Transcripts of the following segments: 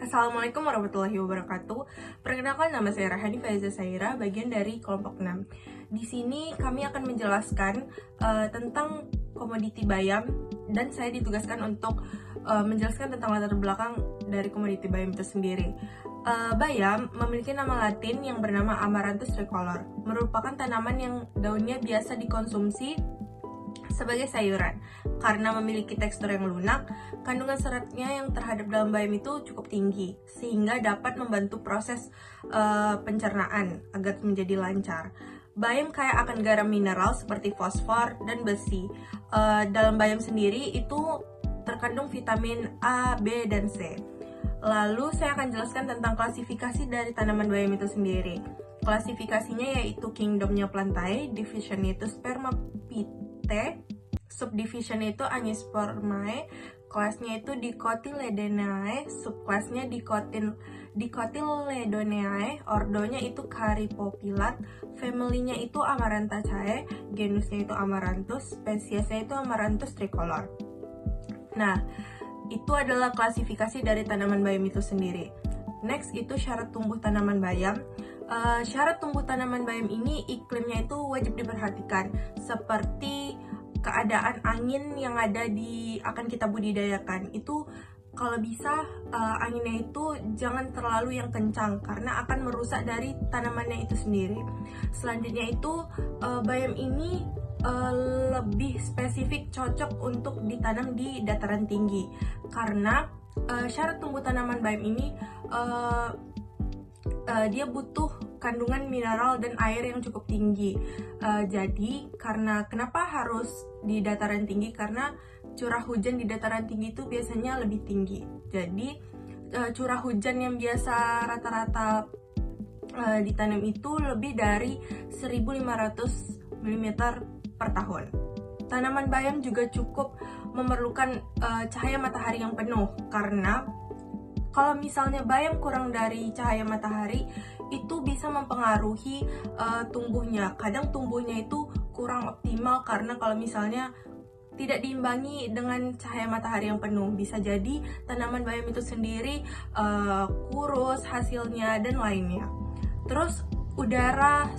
Assalamualaikum warahmatullahi wabarakatuh. Perkenalkan, nama saya Rahani Faiza Saira, bagian dari kelompok 6. Di sini kami akan menjelaskan tentang komoditi bayam, dan saya ditugaskan untuk menjelaskan tentang latar belakang dari komoditi bayam itu sendiri. Bayam memiliki nama latin yang bernama Amaranthus tricolor, merupakan tanaman yang daunnya biasa dikonsumsi sebagai sayuran. Karena memiliki tekstur yang lunak, kandungan seratnya yang terhadap daun bayam itu cukup tinggi, sehingga dapat membantu proses pencernaan agar menjadi lancar. Bayam kaya akan garam mineral seperti fosfor dan besi. Dalam bayam sendiri itu terkandung vitamin A, B, dan C. Lalu saya akan jelaskan tentang klasifikasi dari tanaman bayam itu sendiri. Klasifikasinya yaitu kingdomnya Plantae, divisionnya itu Spermaphyte, subdivision itu Angiospermae, kelasnya itu Dicotyledoneae, subkelasnya Dicotyledoneae, ordonya itu Caryophyllata, family-nya itu Amaranthaceae, genusnya itu Amaranthus, spesiesnya itu Amaranthus tricolor. Nah, itu adalah klasifikasi dari tanaman bayam itu sendiri. Next itu syarat tumbuh tanaman bayam. Syarat tumbuh tanaman bayam ini iklimnya itu wajib diperhatikan, seperti keadaan angin yang ada akan kita budidayakan. Itu kalau bisa anginnya itu jangan terlalu yang kencang karena akan merusak dari tanamannya itu sendiri. Selanjutnya itu bayam ini lebih spesifik cocok untuk ditanam di dataran tinggi karena syarat tumbuh tanaman bayam ini dia butuh kandungan mineral dan air yang cukup tinggi. Jadi kenapa harus di dataran tinggi? Karena curah hujan di dataran tinggi itu biasanya lebih tinggi. Jadi curah hujan yang biasa rata-rata ditanam itu lebih dari 1.500 mm per tahun. Tanaman bayam juga cukup memerlukan cahaya matahari yang penuh, karena kalau misalnya bayam kurang dari cahaya matahari, itu bisa mempengaruhi tumbuhnya. Kadang tumbuhnya itu kurang optimal karena kalau misalnya tidak diimbangi dengan cahaya matahari yang penuh, bisa jadi tanaman bayam itu sendiri kurus hasilnya dan lainnya. Terus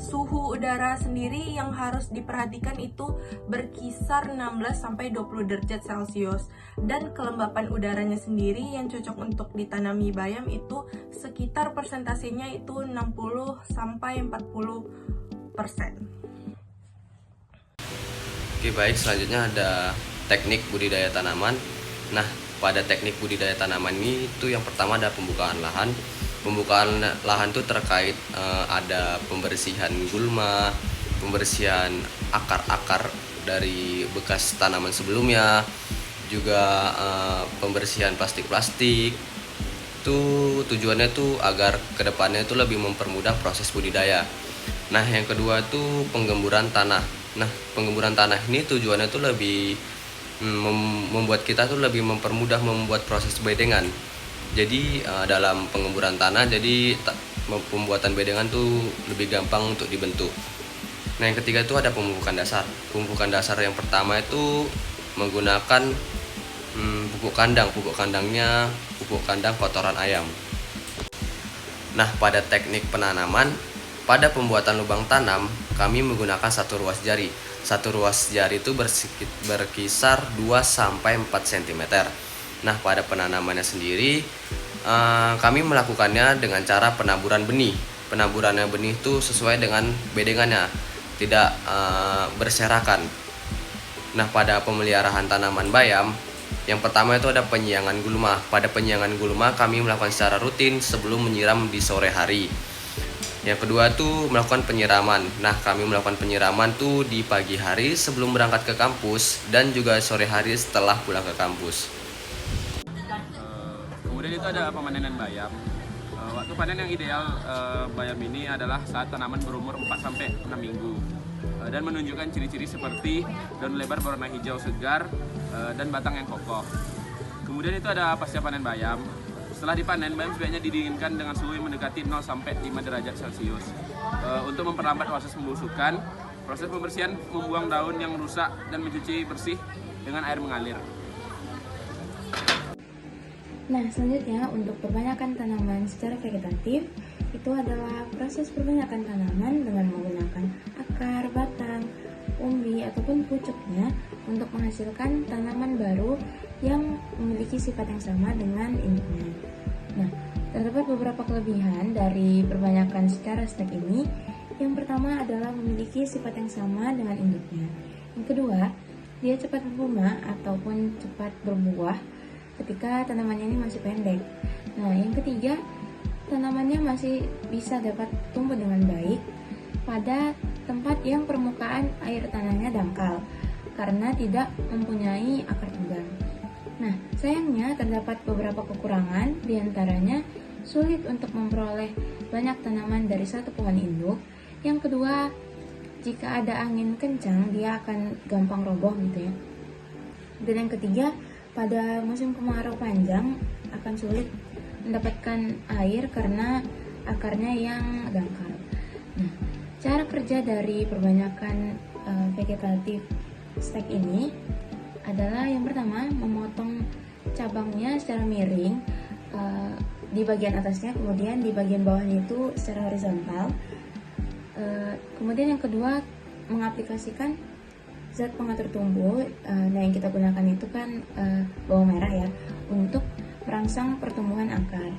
suhu udara sendiri yang harus diperhatikan itu berkisar 16-20 derajat Celcius, dan kelembapan udaranya sendiri yang cocok untuk ditanami bayam itu sekitar persentasenya itu 60-40%. Oke, baik, selanjutnya ada teknik budidaya tanaman. Nah, pada teknik budidaya tanaman ini itu yang pertama ada pembukaan lahan. Pembukaan lahan itu terkait ada pembersihan gulma, pembersihan akar-akar dari bekas tanaman sebelumnya, juga pembersihan plastik-plastik. Itu tujuannya tuh agar kedepannya itu lebih mempermudah proses budidaya. Nah, yang kedua itu penggemburan tanah. Nah, penggemburan tanah ini tujuannya tuh lebih membuat kita tuh lebih mempermudah membuat proses bedengan. Jadi dalam pengemburan tanah, jadi pembuatan bedengan tuh lebih gampang untuk dibentuk. Nah, yang ketiga itu ada pemupukan dasar. Pemupukan dasar yang pertama itu menggunakan pupuk kandang. Pupuk kandangnya pupuk kandang kotoran ayam. Nah, pada teknik penanaman, pada pembuatan lubang tanam, kami menggunakan satu ruas jari. Satu ruas jari itu berkisar 2-4 cm. Nah, pada penanamannya sendiri, kami melakukannya dengan cara penaburan benih. Penaburannya benih itu sesuai dengan bedengannya, tidak berserakan. Nah, pada pemeliharaan tanaman bayam, yang pertama itu ada penyiangan gulma. Pada penyiangan gulma kami melakukan secara rutin sebelum menyiram di sore hari. Yang kedua itu melakukan penyiraman. Nah, kami melakukan penyiraman tuh di pagi hari sebelum berangkat ke kampus dan juga sore hari setelah pulang ke kampus. Kemudian itu ada pemanenan bayam. Waktu panen yang ideal bayam ini adalah saat tanaman berumur 4-6 minggu dan menunjukkan ciri-ciri seperti daun lebar berwarna hijau segar dan batang yang kokoh. Kemudian itu ada pasca panen bayam. Setelah dipanen, bayam sebaiknya didinginkan dengan suhu yang mendekati 0-5 derajat Celcius. Untuk memperlambat proses pembusukan, proses pembersihan membuang daun yang rusak dan mencuci bersih dengan air mengalir. Nah, selanjutnya untuk perbanyakan tanaman secara vegetatif itu adalah proses perbanyakan tanaman dengan menggunakan akar, batang, umbi ataupun pucuknya untuk menghasilkan tanaman baru yang memiliki sifat yang sama dengan induknya. Nah, terdapat beberapa kelebihan dari perbanyakan secara stek ini. Yang pertama adalah memiliki sifat yang sama dengan induknya. Yang kedua, dia cepat berbunga ataupun cepat berbuah ketika tanamannya ini masih pendek. Nah, yang ketiga, tanamannya masih bisa dapat tumbuh dengan baik pada tempat yang permukaan air tanahnya dangkal karena tidak mempunyai akar tunggal. Nah, sayangnya terdapat beberapa kekurangan, diantaranya sulit untuk memperoleh banyak tanaman dari satu pohon induk. Yang kedua, jika ada angin kencang, dia akan gampang roboh gitu ya. Dan yang ketiga, pada musim kemarau panjang akan sulit mendapatkan air karena akarnya yang dangkal. Nah, cara kerja dari perbanyakan vegetatif stek ini adalah yang pertama memotong cabangnya secara miring di bagian atasnya, kemudian di bagian bawahnya itu secara horizontal. Kemudian yang kedua mengaplikasikan zat pengatur tumbuh. Nah, yang kita gunakan itu kan bawang merah ya untuk merangsang pertumbuhan akar.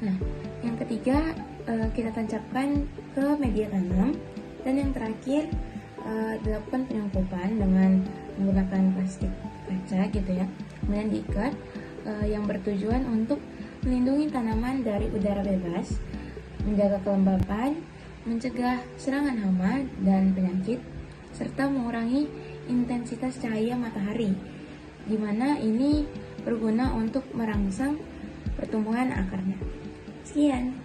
Nah, yang ketiga kita tancapkan ke media tanam, dan yang terakhir dilakukan penyangkupan dengan menggunakan plastik kaca gitu ya, kemudian diikat yang bertujuan untuk melindungi tanaman dari udara bebas, menjaga kelembapan, mencegah serangan hama dan penyakit, serta mengurangi intensitas cahaya matahari, di mana ini berguna untuk merangsang pertumbuhan akarnya. Sekian.